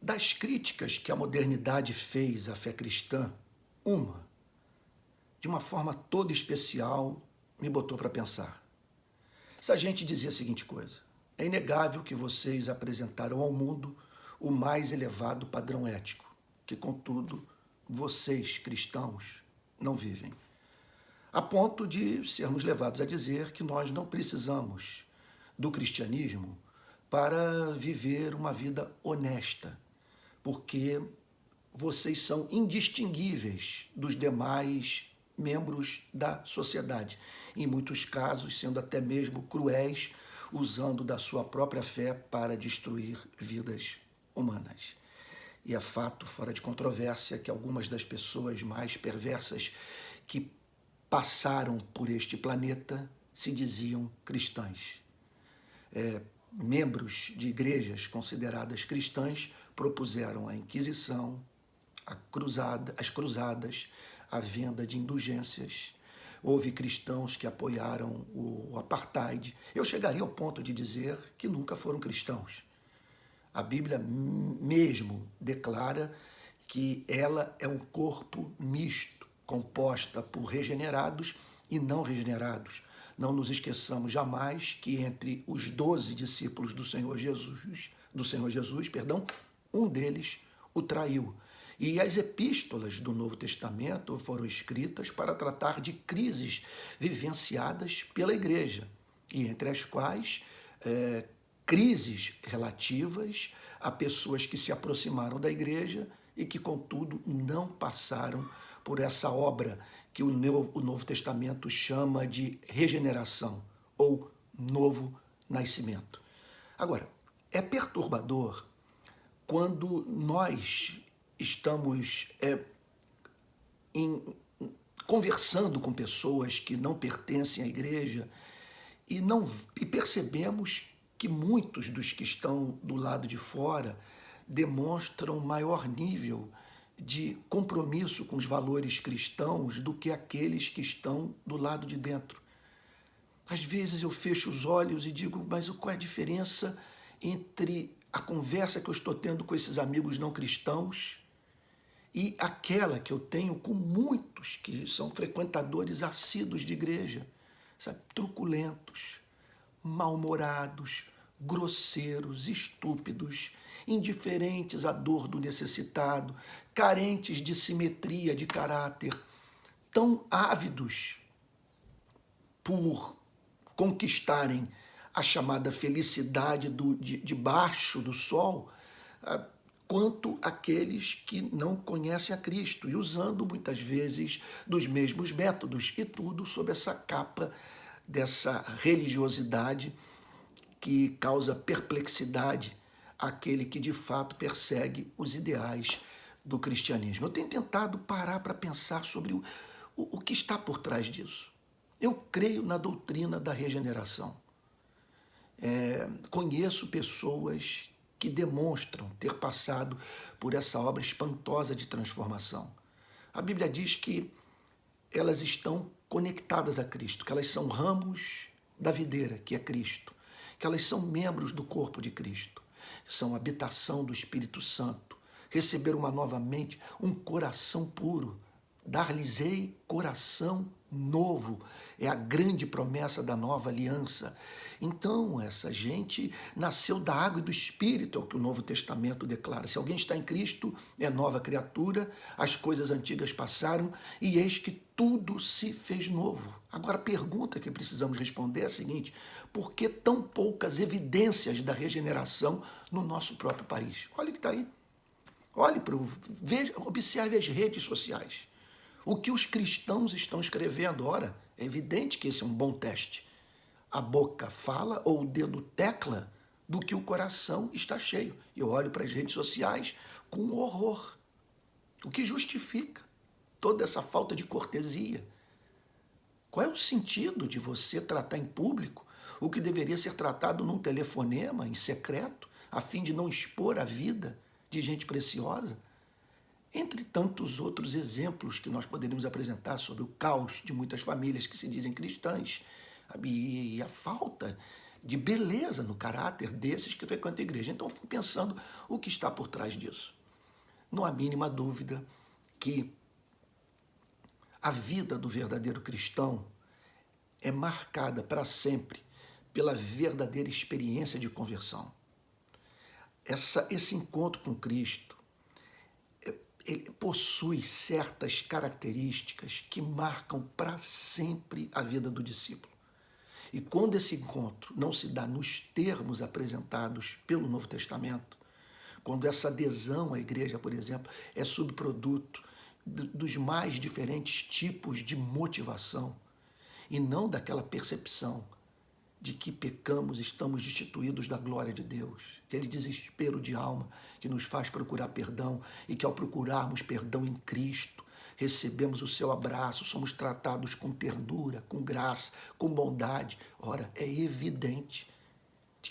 Das críticas que a modernidade fez à fé cristã, uma, de uma forma toda especial, me botou para pensar. Essa gente dizia a seguinte coisa: é inegável que vocês apresentaram ao mundo o mais elevado padrão ético, que, contudo, vocês, cristãos, não vivem. A ponto de sermos levados a dizer que nós não precisamos do cristianismo para viver uma vida honesta, porque vocês são indistinguíveis dos demais membros da sociedade, em muitos casos sendo até mesmo cruéis, usando da sua própria fé para destruir vidas humanas. E é fato fora de controvérsia que algumas das pessoas mais perversas que passaram por este planeta se diziam cristãs. Membros de igrejas consideradas cristãs propuseram a Inquisição, as cruzadas, a venda de indulgências. Houve cristãos que apoiaram o apartheid. Eu chegaria ao ponto de dizer que nunca foram cristãos. A Bíblia mesmo declara que ela é um corpo misto, composta por regenerados e não regenerados. Não nos esqueçamos jamais que entre os 12 discípulos do Senhor Jesus, um deles o traiu. E as epístolas do Novo Testamento foram escritas para tratar de crises vivenciadas pela igreja, e entre as quais crises relativas a pessoas que se aproximaram da igreja e que, contudo, não passaram por essa obra que o Novo Testamento chama de regeneração ou novo nascimento. Agora, é perturbador quando nós estamos conversando com pessoas que não pertencem à igreja e percebemos que muitos dos que estão do lado de fora demonstram maior nível de compromisso com os valores cristãos do que aqueles que estão do lado de dentro. Às vezes eu fecho os olhos e digo, mas qual é a diferença entre a conversa que eu estou tendo com esses amigos não cristãos e aquela que eu tenho com muitos que são frequentadores assíduos de igreja, sabe? Truculentos, mal-humorados, grosseiros, estúpidos, indiferentes à dor do necessitado, carentes de simetria de caráter, tão ávidos por conquistarem a chamada felicidade debaixo do sol, quanto aqueles que não conhecem a Cristo, e usando muitas vezes dos mesmos métodos, e tudo sob essa capa dessa religiosidade que causa perplexidade àquele que de fato persegue os ideais do cristianismo. Eu tenho tentado parar para pensar sobre o que está por trás disso. Eu creio na doutrina da regeneração. Conheço pessoas que demonstram ter passado por essa obra espantosa de transformação. A Bíblia diz que elas estão conectadas a Cristo, que elas são ramos da videira, que é Cristo, que elas são membros do corpo de Cristo, são habitação do Espírito Santo, receberam uma nova mente, um coração puro, dar-lhes-ei coração novo, é a grande promessa da nova aliança. Então, essa gente nasceu da água e do Espírito, é o que o Novo Testamento declara. Se alguém está em Cristo, é nova criatura, as coisas antigas passaram e eis que tudo se fez novo. Agora, a pergunta que precisamos responder é a seguinte: por que tão poucas evidências da regeneração no nosso próprio país? Olha o que está aí. Olhe observe as redes sociais. O que os cristãos estão escrevendo, ora, é evidente que esse é um bom teste. A boca fala ou o dedo tecla do que o coração está cheio. Eu olho para as redes sociais com horror. O que justifica toda essa falta de cortesia? Qual é o sentido de você tratar em público o que deveria ser tratado num telefonema, em secreto, a fim de não expor a vida de gente preciosa? Entre tantos outros exemplos que nós poderíamos apresentar sobre o caos de muitas famílias que se dizem cristãs e a falta de beleza no caráter desses que frequentam a igreja. Então eu fico pensando o que está por trás disso. Não há mínima dúvida que a vida do verdadeiro cristão é marcada para sempre pela verdadeira experiência de conversão. Esse encontro com Cristo, ele possui certas características que marcam para sempre a vida do discípulo. E quando esse encontro não se dá nos termos apresentados pelo Novo Testamento, quando essa adesão à igreja, por exemplo, é subproduto dos mais diferentes tipos de motivação, e não daquela percepção de que pecamos, estamos destituídos da glória de Deus, aquele desespero de alma que nos faz procurar perdão e que ao procurarmos perdão em Cristo, recebemos o seu abraço, somos tratados com ternura, com graça, com bondade. Ora, é evidente de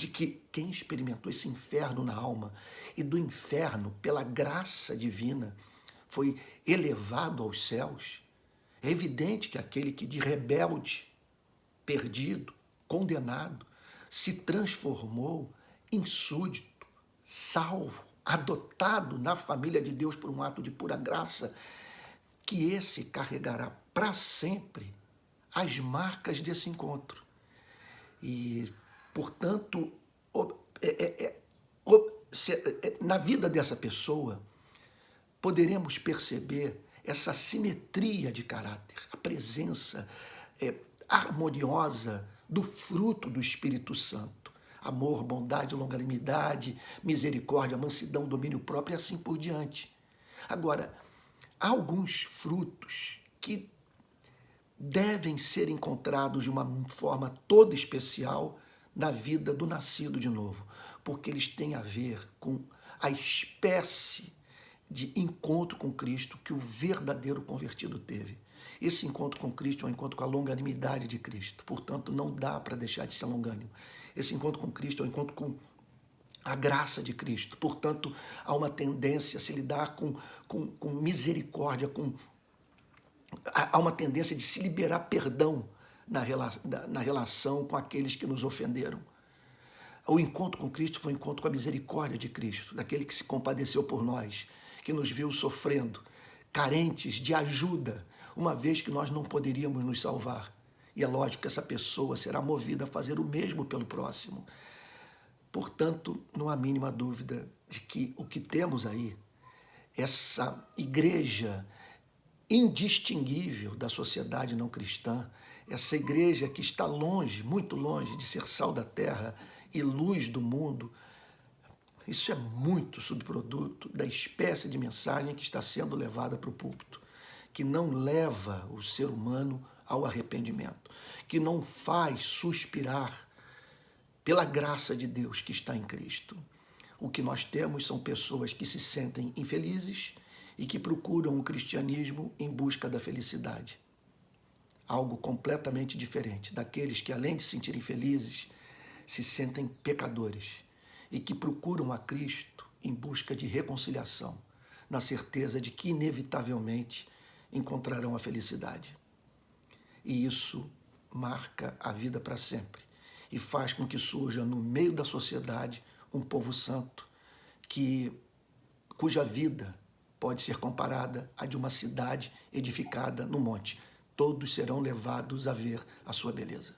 que quem experimentou esse inferno na alma e do inferno, pela graça divina, foi elevado aos céus, é evidente que aquele que de rebelde, perdido, condenado, se transformou em súdito, salvo, adotado na família de Deus por um ato de pura graça, que esse carregará para sempre as marcas desse encontro. E, portanto, na vida dessa pessoa, poderemos perceber essa simetria de caráter, a presença harmoniosa do fruto do Espírito Santo. Amor, bondade, longanimidade, misericórdia, mansidão, domínio próprio e assim por diante. Agora, há alguns frutos que devem ser encontrados de uma forma toda especial na vida do nascido de novo, porque eles têm a ver com a espécie de encontro com Cristo que o verdadeiro convertido teve. Esse encontro com Cristo é um encontro com a longanimidade de Cristo, portanto não dá para deixar de ser longânimo. Esse encontro com Cristo é um encontro com a graça de Cristo, portanto há uma tendência a se lidar com misericórdia, há uma tendência de se liberar perdão na relação com aqueles que nos ofenderam. O encontro com Cristo foi um encontro com a misericórdia de Cristo, daquele que se compadeceu por nós, que nos viu sofrendo, carentes de ajuda, uma vez que nós não poderíamos nos salvar. E é lógico que essa pessoa será movida a fazer o mesmo pelo próximo. Portanto, não há mínima dúvida de que o que temos aí, essa igreja indistinguível da sociedade não cristã, essa igreja que está longe, muito longe de ser sal da terra e luz do mundo, isso é muito subproduto da espécie de mensagem que está sendo levada para o púlpito, que não leva o ser humano ao arrependimento, que não faz suspirar pela graça de Deus que está em Cristo. O que nós temos são pessoas que se sentem infelizes e que procuram o cristianismo em busca da felicidade. Algo completamente diferente daqueles que, além de se sentirem felizes, se sentem pecadores e que procuram a Cristo em busca de reconciliação, na certeza de que, inevitavelmente, encontrarão a felicidade. E isso marca a vida para sempre e faz com que surja no meio da sociedade um povo santo cuja vida pode ser comparada à de uma cidade edificada no monte. Todos serão levados a ver a sua beleza.